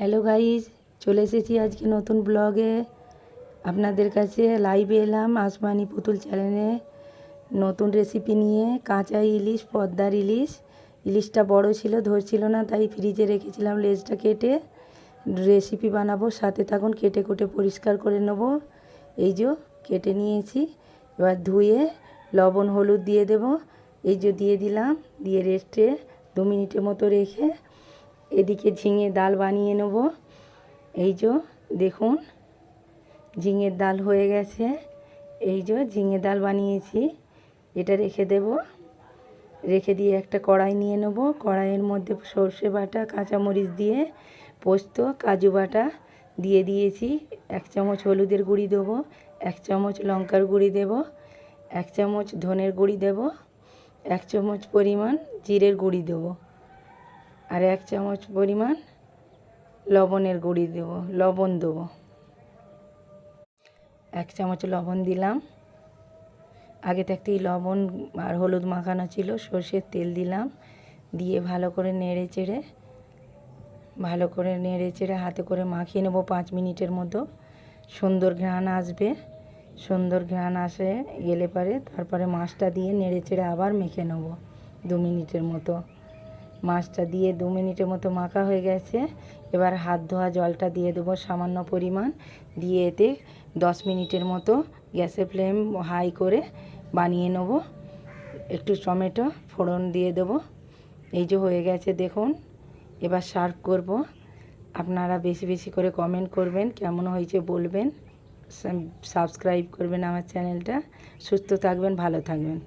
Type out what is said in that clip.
Hello guys, চলে এসেছি আজকে নতুন ব্লগে আপনাদের কাছে লাইভে এলাম আসমানি পুতুল চ্যানেলে নতুন রেসিপি নিয়ে। কাঁচা ইলিশ, পদ্মার ইলিশটা বড় ছিল, ধরছিল না, তাই ফ্রিজে রেখেছিলাম লেজটা কেটে। রেসিপি বানাবো, সাথে থাকুন। কেটে কুটে পরিষ্কার করে নেব। এই যে কেটে নিয়েছি, এবার ধুয়ে লবণ হলুদ দিয়ে দেব। এই যে দিয়ে দিলাম, দিয়ে রেস্টে 2 মিনিটের মতো রেখে এদিকে ঝিঙে ডাল বানিয়ে নেব। এই যে দেখুন, ঝিঙের ডাল হয়ে গেছে। এই যে ঝিঙে ডাল বানিয়েছি, এটা রেখে দেব। রেখে দিয়ে একটা কড়াই নিয়ে নেব। কড়াইয়ের মধ্যে সর্ষে বাটা, কাঁচামরিচ দিয়ে পোস্ত, কাজু বাটা দিয়ে দিয়েছি। 1 চামচ হলুদের গুঁড়ি দেবো, 1 চামচ লঙ্কার গুঁড়ি দেব, 1 চামচ ধনের গুঁড়ি দেব, 1 চামচ পরিমাণ জিরের গুঁড়ি দেবো, আর 1 চামচ পরিমাণ লবণের গুঁড়ি দেবো, লবণ দেবো। 1 চামচ লবণ দিলাম। আগে থাকতেই লবণ আর হলুদ মাখানো ছিল। সর্ষের তেল দিলাম, দিয়ে ভালো করে নেড়ে চেড়ে হাতে করে মাখিয়ে নেব 5 মিনিটের মতো। সুন্দর ঘ্রাণ আসবে, সুন্দর ঘ্রাণ আসে গেলে পারে তারপরে মাছটা দিয়ে নেড়ে চেড়ে আবার মেখে নেব 2 মিনিটের মতো। মাছটা দিয়ে 2 মিনিটের মতো মাখা হয়ে গেছে। এবার হাত ধোয়া জলটা দিয়ে দেবো সামান্য পরিমাণ, দিয়ে এতে 10 মিনিটের মতো গ্যাসের ফ্লেম হাই করে বানিয়ে নেব। একটু টমেটো ফোড়ন দিয়ে দেবো। এই যে হয়ে গেছে দেখুন। এবার সার্ভ করব। আপনারা বেশি বেশি করে কমেন্ট করবেন, কেমন হয়েছে বলবেন, সাবস্ক্রাইব করবেন আমার চ্যানেলটা। সুস্থ থাকবেন, ভালো থাকবেন।